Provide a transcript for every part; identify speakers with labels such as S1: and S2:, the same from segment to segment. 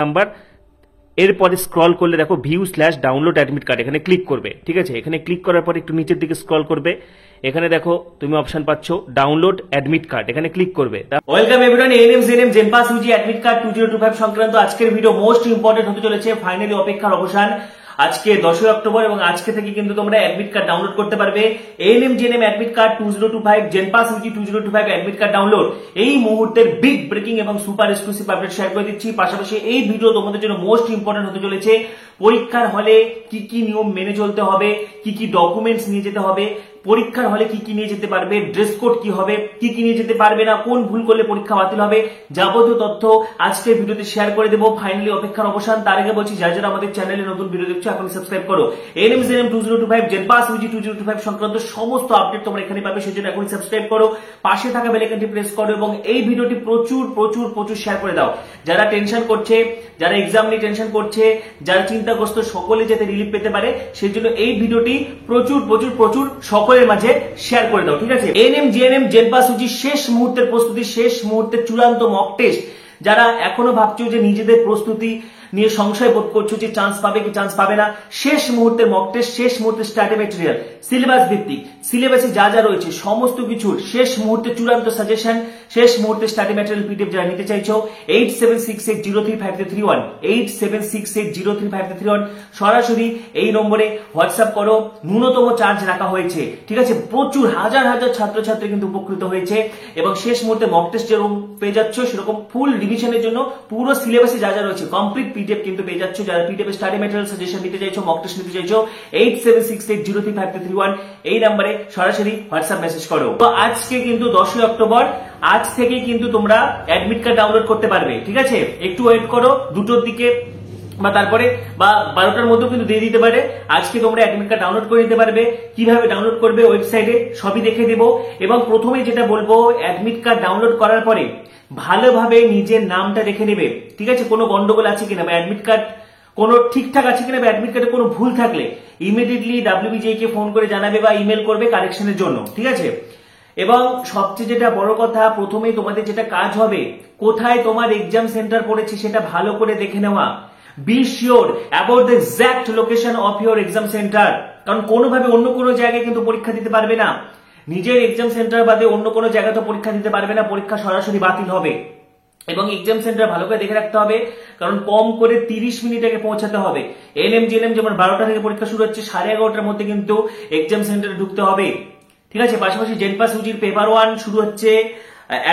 S1: Number এরপরে scroll করলে দেখো ভিউ/ডাউনলোড অ্যাডমিট কার্ড এখানে ক্লিক করবে। ঠিক আছে, এখানে ক্লিক করার পর একটু নিচের দিকে স্ক্রল করবে, এখানে দেখো তুমি অপশন পাচ্ছ ডাউনলোড অ্যাডমিট কার্ড, এখানে ক্লিক করবে। Welcome everyone, ANM GNM জেনপাস Yuji admit card 2025 সংক্রান্ত আজকের ভিডিও মোস্ট ইম্পর্টেন্ট হতে চলেছে। ফাইনালি অপেক্ষার অবসান, আজকে 10 অক্টোবর এবং আজকে থেকে কিন্তু তোমরা অ্যাডমিট কার্ড ডাউনলোড করতে পারবে। ANM GNM admit card 2025 জেনপাস Yuji 2025 admit card download এই মুহূর্তের বিগ ব্রেকিং এবং সুপার এক্সক্লুসিভ আপডেট শেয়ার করে দিচ্ছি। পাশাপাশি এই ভিডিও তোমাদের জন্য মোস্ট ইম্পর্টেন্ট হতে চলেছে। পরীক্ষার হলে কি কি নিয়ম মেনে চলতে হবে, কি কি ডকুমেন্টস নিয়ে যেতে হবে, পরীক্ষার হলে কি কি নিয়ে যেতে পারবে, ড্রেস কোড কি হবে, কি কি নিয়ে যেতে পারবে না, কোন ভুল করলে পরীক্ষা বাতিল হবে, যাবতীয় তথ্য আজকের ভিডিওতে শেয়ার করে দেবো। ফাইনালি অপেক্ষার অবসান। তার আগে বলছি, যারা যারা আমাদের চ্যানেলে নতুন ভিডিও দেখছো এখন সাবস্ক্রাইব করো। এএনএম জেএনএম 2025 জেনপাস ইউজি 2025 সংক্রান্ত সমস্ত আপডেট তোমরা এখানে পাবে, সেজন্য এখন সাবস্ক্রাইব করো, পাশে থাকা বেল আইকনটি প্রেস করো এবং এই ভিডিওটি প্রচুর প্রচুর প্রচুর শেয়ার করে দাও। যারা টেনশন করছে, যারা এক্সাম নিয়ে টেনশন করছে, যারা চিন্তাগ্রস্ত, সকলে যাতে রিলিফ পেতে পারে সেই জন্য এই ভিডিওটি প্রচুর প্রচুর প্রচুর সকলের মাঝে শেয়ার করে দাও। ঠিক আছে, এএনএম জেএনএম জেনপাস ইউজি শেষ মুহূর্তের প্রস্তুতি, শেষ মুহূর্তের চূড়ান্ত মক টেস্ট। যারা এখনো ভাবছো যে নিজেদের প্রস্তুতি নিয়ে সংশয় বোধ করছো যে চান্স পাবে কি চান্স পাবে না, শেষ মুহূর্তের মক টেস্ট, শেষ মুহূর্তের স্টাডি ম্যাটেরিয়াল, সিলেবাস ভিত্তিক, সিলেবাসে যা যা রয়েছে সমস্ত কিছুর শেষ মুহূর্তে চূড়ান্ত সাজেশন, শেষ মুহূর্তে স্টাডি ম্যাটেরিয়াল পিডিএফ যারা নিতে চাইছো 8768035331 8768035331 সরাসরি এই নম্বরে হোয়াটসঅ্যাপ করো। ন্যূনতম চার্জ রাখা হয়েছে। ঠিক আছে, প্রচুর হাজার হাজার ছাত্রছাত্রী কিন্তু উপকৃত হয়েছে এবং শেষ মুহূর্তে মক টেস্ট যেরকম পেয়ে যাচ্ছ সেরকম ফুল রিভিশনের জন্য পুরো সিলেবাসে যা যা রয়েছে কমপ্লিট পিডিএফ কিন্তু পেয়ে যাচ্ছ। যারা পিডিএফ স্টাডি ম্যাটেরিয়াল সাজেশন নিতে চাইছো, মক টেস্ট নিতে চাইছো 8768035331 এই নম্বরে সরাসরি হোয়াটসঅ্যাপ মেসেজ করো। তো আজকে কিন্তু 10 অক্টোবর, আজ থেকে কিন্তু তোমরা অ্যাডমিট কার্ড ডাউনলোড করতে পারবে। ঠিক আছে, একটু ওয়েট করো, 2টোর দিকে বা তারপরে বা 12টার মধ্যেও কিন্তু দিয়ে দিতে পারে। আজকে তোমরা অ্যাডমিট কার্ড ডাউনলোড করে নিতে পারবে। কিভাবে ডাউনলোড করবে ওয়েবসাইটে সবই দেখে দেবো এবং প্রথমে যেটা বলবো, অ্যাডমিট কার্ড ডাউনলোড করার পরে ভালোভাবে নিজের নামটা দেখে নেবে। ঠিক আছে, কোনো গন্ডগোল আছে কিনা বা অ্যাডমিট কার্ড কোনো ঠিকঠাক আছে কিনা বা অ্যাডমিট কার্ডে কোনো ভুল থাকলে ইমিডিয়েটলি WBJI কে ফোন করে জানাবে বা ইমেল করবে কারেকশনের জন্য। ঠিক আছে, এবং সবচেয়ে যেটা বড় কথা, প্রথমেই তোমাদের যেটা কাজ হবে, কোথায় তোমার এক্সাম সেন্টার পড়েছে সেটা ভালো করে দেখে নেওয়া। Be sure about the exact location of your exam centre, কারণ কোনোভাবে অন্য কোনো জায়গায় কিন্তু পরীক্ষা দিতে পারবে না। নিজের এক্সাম সেন্টার বাদে অন্য কোনো জায়গায় তো পরীক্ষা দিতে পারবে না, পরীক্ষা সরাসরি বাতিল হবে। এবং এক্সাম সেন্টার ভালো করে দেখে রাখতে হবে, কারণ কম করে 30 মিনিট আগে পৌঁছাতে হবে। এএনএম জেএনএম যেমন 12টা থেকে পরীক্ষা শুরু হচ্ছে, 11:30টার মধ্যে কিন্তু এক্সাম সেন্টারে ঢুকতে হবে। ঠিক আছে, পাশাপাশি জেনপাস ইউজির পেপার 1 শুরু হচ্ছে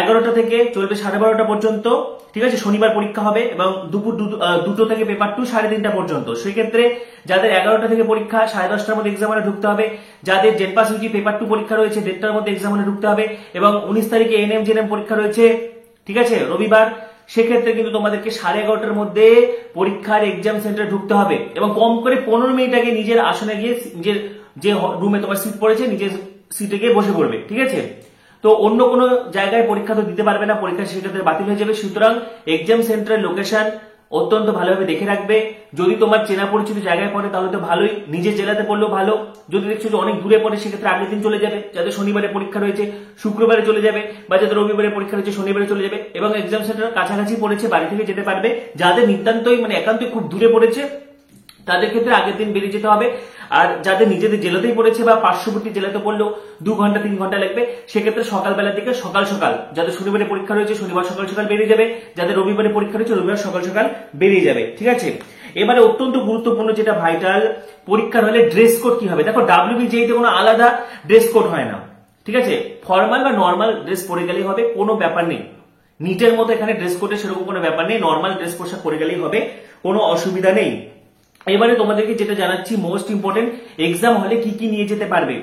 S1: 11টা থেকে, চলবে 12:30টা পর্যন্ত। ঠিক আছে, শনিবার পরীক্ষা হবে এবং দুপুর 2টো থেকে পেপার 2 3:30টা পর্যন্ত। সেক্ষেত্রে যাদের 11টা থেকে পরীক্ষা 10:30টার মধ্যে এক্সাম হলে ঢুকতে হবে। যাদের জেনপাস ইউজি পেপার 2 পরীক্ষা রয়েছে 1:30টার মধ্যে এক্সাম হলে ঢুকতে হবে এবং 19 তারিখে এএনএম জেএনএম পরীক্ষা রয়েছে। ঠিক আছে, রবিবার। সেক্ষেত্রে কিন্তু তোমাদেরকে 11:30টার মধ্যে পরীক্ষার এক্সাম সেন্টারে ঢুকতে হবে এবং কম করে 15 মিনিট আগে নিজের আসনে গিয়ে, নিজের যে রুমে তোমার সিট পড়েছে নিজের সিটে গিয়ে বসে পড়বে। ঠিক আছে, তো অন্য কোনো জায়গায় পরীক্ষা তো দিতে পারবে না, পরীক্ষা সেটা বাতিল হয়ে যাবে। সুতরাং এক্সাম সেন্টারের লোকেশন অত্যন্ত ভালোভাবে দেখে রাখবে। যদি তোমার চেনা পরিচিত জায়গায় পড়ে তাহলে তো ভালোই, নিজের জেলাতে পড়লেও ভালো। যদি দেখছো যে অনেক দূরে পড়ে সেক্ষেত্রে আগের দিন চলে যাবে। যাদের শনিবারে পরীক্ষা রয়েছে শুক্রবারে চলে যাবে, বা যাদের রবিবারে পরীক্ষা রয়েছে শনিবারে চলে যাবে এবং এক্সাম সেন্টার কাছাকাছি পড়েছে বাড়ি থেকে যেতে পারবে। যাদের নিতান্তই মানে একান্তই খুব দূরে পড়েছে তাদের ক্ষেত্রে আগের দিন বেরিয়ে যেতে হবে। আর যাদের নিজেদের জেলাতেই পড়েছে বা পার্শ্ববর্তী জেলাতে পড়লেও 2 ঘন্টা 3 ঘন্টা লাগবে, সেক্ষেত্রে সকালবেলার দিকে সকাল সকাল, যাদের শনিবারে পরীক্ষা রয়েছে শনিবার সকাল সকাল বেরিয়ে যাবে, যাদের রবিবারে পরীক্ষা রয়েছে রবিবার সকাল সকাল বেরিয়ে যাবে। ঠিক আছে, এবারে অত্যন্ত গুরুত্বপূর্ণ যেটা ভাইটাল, পরীক্ষার হলে ড্রেস কোড কি হবে। দেখো WBJI তে কোনো আলাদা ড্রেস কোড হয় না। ঠিক আছে, ফর্মাল বা নর্মাল ড্রেস পরে গেলেই হবে, কোনো ব্যাপার নেই। নিটের মতো এখানে ড্রেস কোডে সেরকম কোনো ব্যাপার নেই, নর্মাল ড্রেস পোশাক পরে গেলেই হবে, কোনো অসুবিধা নেই। এবারে তোমাদেরকে যেটা জানাচ্ছি মোস্ট ইম্পর্টেন্ট, এক্সাম হলে কি কি নিয়ে যেতে পারবে।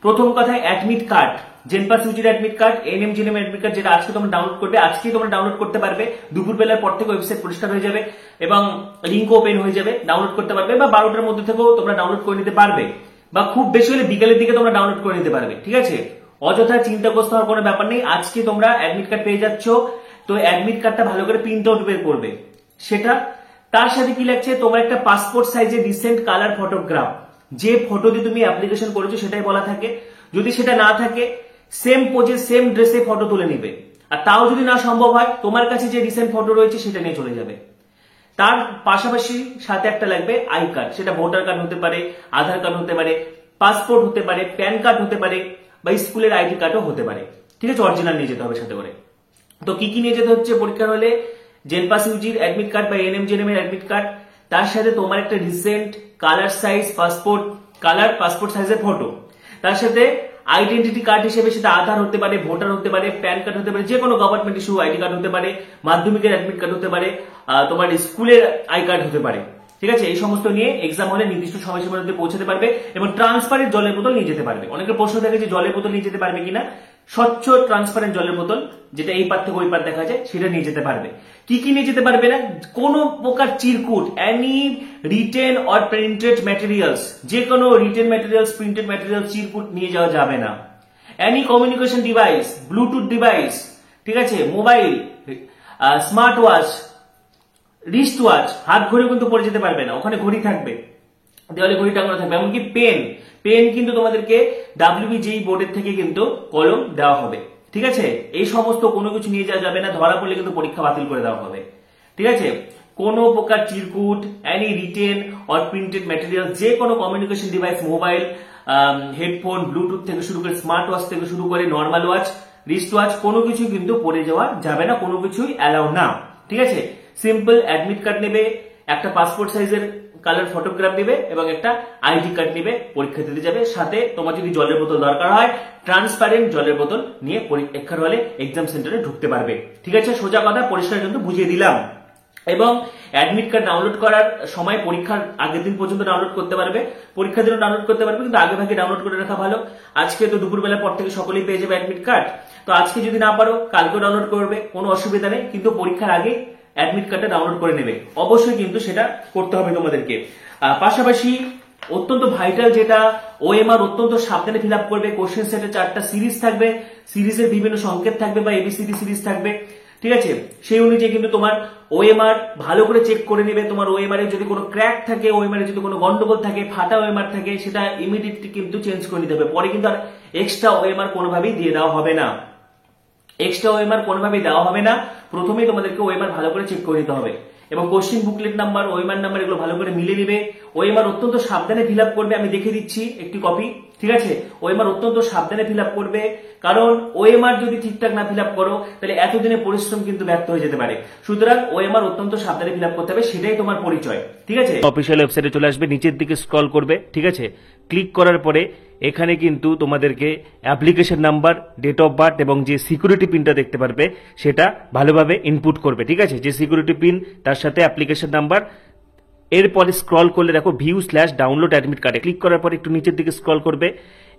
S1: প্রথম কথা, অ্যাডমিট কার্ড, জেনপাস ইউজির admit card, ANM GNM admit card, যেটা আজকে তোমরা ডাউনলোড করবে, আজকেই তোমরা ডাউনলোড করতে পারবে। দুপুর বেলার পর থেকে ওয়েবসাইট পরিষ্কার হয়ে যাবে এবং লিঙ্ক ওপেন হয়ে যাবে, ডাউনলোড করতে পারবে, বা 12টার মধ্যে থেকেও তোমরা ডাউনলোড করে নিতে পারবে, বা খুব বেশি হলে বিকালের দিকে তোমরা ডাউনলোড করে নিতে পারবে। ঠিক আছে, অযথা চিন্তাগ্রস্ত হওয়ার কোনো ব্যাপার নেই। আজকে তোমরা অ্যাডমিট কার্ড পেয়ে যাচ্ছ, তো অ্যাডমিট কার্ডটা ভালো করে প্রিন্ট আউট বের করবে। সেটা তার সাথে কি লাগছে, তোমার একটা পাসপোর্ট সাইজের রিসেন্ট কালার ফটোগ্রাফ, যে ফটো দিয়ে তুমি অ্যাপ্লিকেশন করেছো সেটাই বলা থাকে। যদি সেটা না থাকে, সেম পোজে সেম ড্রেসে ফটো তুলে নিবে। আর তাও যদি না সম্ভব হয়, তোমার কাছে যে রিসেন্ট ফটো রয়েছে সেটা নিয়ে চলে যাবে। তার পাশাপাশি সাথে একটা লাগবে আই কার্ড, সেটা ভোটার কার্ড হতে পারে, আধার কার্ড হতে পারে, পাসপোর্ট হতে পারে, প্যান কার্ড হতে পারে, বা স্কুলের আইডি কার্ডও হতে পারে। ঠিক আছে, অরিজিনাল নিয়ে যেতে হবে সাথে করে। তো কি কি নিয়ে যেতে হচ্ছে পরীক্ষার হলে? জেনপাস ইউজির অ্যাডমিট কার্ড বা এনএমজেএনএম এর অ্যাডমিট কার্ড, তার সাথে তোমার একটা recent colour size passport, colour passport সাইজের ফটো, তার সাথে আইডেন্টিটি কার্ড হিসেবে সেটা আধার হতে পারে, ভোটার হতে পারে, প্যান কার্ড হতে পারে, যে কোনো গভর্নমেন্ট ইস্যু আইডি কার্ড হতে পারে, মাধ্যমিকের অ্যাডমিট কার্ড হতে পারে, তোমার স্কুলের আই কার্ড হতে পারে। ঠিক আছে, এই সমস্ত নিয়ে এক্সাম হলে নির্দিষ্ট সময়সীমার মধ্যে পৌঁছাতে পারবে এবং ট্রান্সপারেন্ট জলের বোতল নিয়ে যেতে পারবে। অনেকের প্রশ্ন থাকে যে জলের বোতল নিয়ে যেতে পারবে কিনা। স্বচ্ছ ট্রান্সপারেন্ট জলের বোতল, যেটা এই পার থেকে ওই পার দেখা যায়, সেটা নিয়ে যেতে পারবে। কি কি নিয়ে যেতে পারবে না? কোন প্রকার চিরকুট, any written or printed materials, যে কোনো রিটেন ম্যাটেরিয়ালস, প্রিন্টেড ম্যাটেরিয়ালস, চিরকুট নিয়ে যাওয়া যাবে না। Any communication device, Bluetooth device, ঠিক আছে, mobile, smart watch, wrist watch, হাত ঘড়ি কিন্তু পরে যেতে পারবে না, ওখানে ঘড়ি থাকবে, দেওয়ালে ঘড়ি টাঙানো থাকবে। এমনকি পেন, পেন কিন্তু তোমাদেরকে WBJEE বোর্ডের থেকে কিন্তু কলম দেওয়া হবে। ঠিক আছে, এই সমস্ত কোনো কিছু নিয়ে যাওয়া যাবে না, ধরা পড়লে কিন্তু পরীক্ষা বাতিল করে দেওয়া হবে। ঠিক আছে, কোনো প্রকার চিরকুট, any written or printed material, যে কোনো communication device, mobile, headphone, bluetooth থেকে শুরু করে, স্মার্ট ওয়াচ থেকে শুরু করে, নর্মাল ওয়াচ, রিস্ট ওয়াচ, কোনো কিছু কিন্তু পরে যাওয়া যাবে না, কোনো কিছুই অ্যালাউ না। ঠিক আছে, সিম্পল অ্যাডমিট কার্ড নেবে, একটা পাসপোর্ট সাইজের কালার ফটোগ্রাফ নেবে এবং একটা আইডি কার্ড নেবে, পরীক্ষা দিতে যাবে। সাথে তোমার যদি জলের বোতল দরকার হয়, ট্রান্সপারেন্ট জলের বোতল নিয়ে পরীক্ষার হলে এক্সাম সেন্টারে ঢুকতে পারবে। ঠিক আছে, সোজা কথা পরিষ্কার কিন্তু বুঝিয়ে দিলাম। এবং অ্যাডমিট কার্ড ডাউনলোড করার সময় পরীক্ষার আগের দিন পর্যন্ত ডাউনলোড করতে পারবে, পরীক্ষার দিনও ডাউনলোড করতে পারবে, কিন্তু আগে ভাগে ডাউনলোড করে রাখা ভালো। আজকে তো দুপুরবেলার পর থেকে সকলেই পেয়ে যাবে অ্যাডমিট কার্ড, তো আজকে যদি না পারো কালকেও ডাউনলোড করবে, কোনো অসুবিধা নেই, কিন্তু পরীক্ষার আগে অ্যাডমিট কার্ডটা ডাউনলোড করে নেবে অবশ্যই, কিন্তু সেটা করতে হবে তোমাদেরকে। পাশাপাশি অত্যন্ত ভাইটাল যেটা, ওএমআর অত্যন্ত সাবধানে ফিল আপ করবে। কোশ্চেন সেটে 4টা সিরিজ থাকবে, সিরিজের বিভিন্ন সংকেত থাকবে বা এবিসিডি সিরিজ থাকবে। ঠিক আছে, সেই অনুযায়ী কিন্তু তোমার ওএমআর ভালো করে চেক করে নেবে। তোমার ওএমআর এ যদি কোনো ক্র্যাক থাকে, ওএমআর এ যদি কোনো গন্ডগোল থাকে, ফাটা ওএমআর থাকে, সেটা ইমিডিয়েটলি কিন্তু চেঞ্জ করে নিতে হবে। পরে কিন্তু আর এক্সট্রা ওএমআর কোনোভাবেই দিয়ে দেওয়া হবে না, এক্সট্রা ওএমআর কোনোভাবেই দেওয়া হবে না। প্রথমেই তোমাদেরকে ওএমআর ভালো করে চেক করে নিতে হবে এবং question booklet number, OMR number এগুলো ভালো করে মিলে নিবে। ওএমআর অত্যন্ত সাবধানে ফিল আপ করবে, আমি দেখে দিচ্ছি একটি কপি। ঠিক আছে, ওএমআর অত্যন্ত সাবধানে ফিল আপ করবে, কারণ ওএমআর যদি ঠিকঠাক না ফিল আপ করো তাহলে এতদিনের পরিশ্রম কিন্তু ব্যর্থ হয়ে যেতে পারে। সুতরাং ওএমআর অত্যন্ত সাবধানে ফিল আপ করতে হবে, সেটাই তোমার পরিচয়। ঠিক আছে, অফিসিয়াল ওয়েবসাইটে চলে আসবে, নিচের দিকে স্ক্রল করবে। ঠিক আছে, ক্লিক করার পরে এখানে কিন্তু তোমাদেরকে application number, date of birth এবং যে সিকিউরিটি পিনটা দেখতে পারবে সেটা ভালোভাবে ইনপুট করবে। ঠিক আছে, যে সিকিউরিটি পিন তার সাথে অ্যাপ্লিকেশন নাম্বার, এরপরে স্ক্রল করলে দেখো ভিউ/ডাউনলোড অ্যাডমিট কার্ডে ক্লিক করার পর একটু নিচের দিকে স্ক্রল করবে,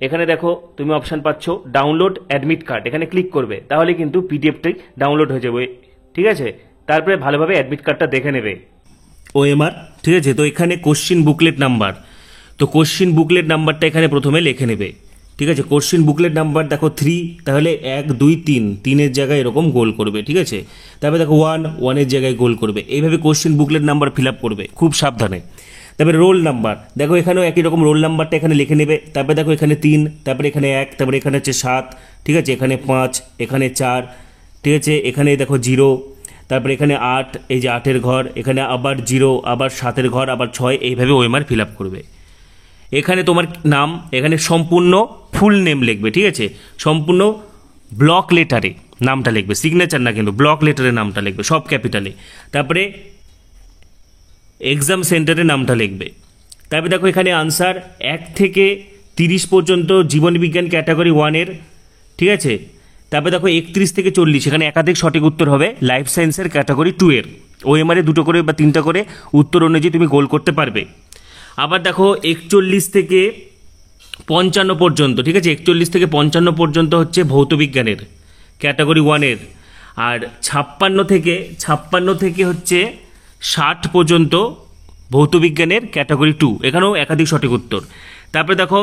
S1: এখানে দেখো তুমি অপশন পাচ্ছ ডাউনলোড অ্যাডমিট কার্ড, এখানে ক্লিক করবে, তাহলে কিন্তু পিডিএফটাই ডাউনলোড হয়ে যাবে। ঠিক আছে, তারপরে ভালোভাবে অ্যাডমিট কার্ডটা দেখে নেবে ওএমআর। ঠিক আছে, তো এখানে কোশ্চিন বুকলেট নাম্বার, তো কোশ্চিন বুকলেট নাম্বারটা এখানে প্রথমে লিখে নেবে। ঠিক আছে, কোশ্চিন বুকলেট নাম্বার দেখো 3, তাহলে 1 2 3, 3-এর জায়গায় এরকম গোল করবে। ঠিক আছে, তারপরে দেখো 1 1-এর জায়গায় গোল করবে, এইভাবে question booklet number fill up করবে খুব সাবধানে। তারপরে রোল নাম্বার দেখো, এখানেও একই রকম রোল নাম্বারটা এখানে লিখে নেবে। তারপরে দেখো এখানে 3, তারপরে এখানে 1, তারপরে এখানে হচ্ছে 7, ঠিক আছে, এখানে 5, এখানে 4, ঠিক আছে, এখানে দেখো 0, তারপরে এখানে 8, এই যে 8-এর ঘর, এখানে আবার 0, আবার 7-এর ঘর, আবার 6, এইভাবে ওএমআর ফিল আপ করবে। এখানে তোমার নাম, এখানে সম্পূর্ণ ফুল নেম লিখবে। ঠিক আছে, সম্পূর্ণ ব্লক লেটারে নামটা লিখবে, সিগনেচার না কিন্তু ব্লক লেটারে নামটা লিখবে সব ক্যাপিটালে। তারপরে এক্সাম সেন্টারে নামটা লিখবে। তারপরে দেখো এখানে আনসার 1 থেকে 30 পর্যন্ত জীবন বিজ্ঞান ক্যাটাগরি 1-এর। ঠিক আছে, তারপরে দেখো 31 থেকে 40, এখানে একাধিক সঠিক উত্তর হবে লাইফ সায়েন্সের ক্যাটাগরি 2-এর। ওএমআরে 2টো করে বা 3টা করে উত্তর অনুযায়ী তুমি গোল করতে পারবে। আবার দেখো 41 থেকে 55 পর্যন্ত, ঠিক আছে, 41 থেকে 55 পর্যন্ত হচ্ছে ভৌত বিজ্ঞানের ক্যাটাগরি 1-এর, আর 56 থেকে হচ্ছে 60 পর্যন্ত ভৌত বিজ্ঞানের ক্যাটাগরি 2, এখানেও একাধিক সঠিক উত্তর। তারপরে দেখো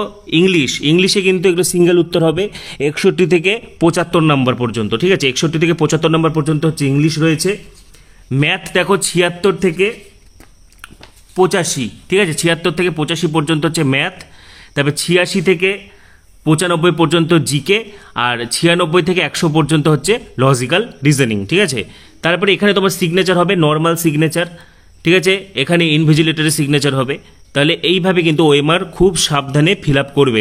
S1: ইংলিশে কিন্তু এগুলো সিঙ্গেল উত্তর হবে 61 থেকে 75 নম্বর পর্যন্ত। ঠিক আছে, 61 থেকে 75 নম্বর পর্যন্ত হচ্ছে ইংলিশ রয়েছে। ম্যাথ দেখো 76 থেকে 85, ঠিক আছে, 76 থেকে 85 পর্যন্ত হচ্ছে ম্যাথ। তারপরে 86 থেকে 95 পর্যন্ত জিকে, আর 96 থেকে 100 পর্যন্ত হচ্ছে লজিক্যাল রিজনিং। ঠিক আছে, তারপরে এখানে তোমার সিগনেচার হবে নর্মাল সিগনেচার। ঠিক আছে, এখানে ইনভিজিলেটরের সিগনেচার হবে। তাহলে এইভাবে কিন্তু ওএমআর খুব সাবধানে ফিল আপ করবে।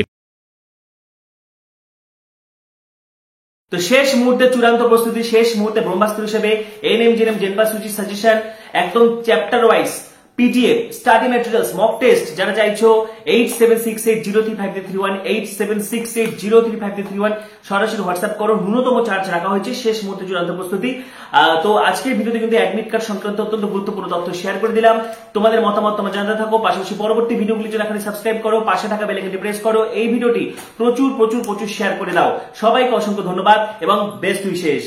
S1: তো শেষ মুহূর্তে চূড়ান্ত প্রস্তুতি, শেষ মুহূর্তে ব্রহ্মাস্ত্র হিসেবে এনএম জেএনএম জেনপাস সুচির সাজেশন, একদম chapter wise PDF, study materials, mock test যারা চাইছো 8768035331 8768035331 সরাসরি হোয়াটসঅ্যাপ করো। ন্যূনতম চার্জ রাখা হয়েছে, শেষ মুহূর্তে চূড়ান্ত প্রস্তুতি। তো আজকের ভিডিওতে কিন্তু অ্যাডমিট কার্ড সংক্রান্ত অত্যন্ত গুরুত্বপূর্ণ তথ্য শেয়ার করে দিলাম। তোমাদের মতামত তোমরা জানাতে থাকো, পাশাপাশি পরবর্তী ভিডিওগুলির জন্য এখানে সাবস্ক্রাইব করো, পাশে থাকা বেল আইকনটি প্রেস করো। এই ভিডিওটি প্রচুর প্রচুর প্রচুর শেয়ার করে দাও। সবাইকে অসংখ্য ধন্যবাদ এবং বেস্ট উইশেস।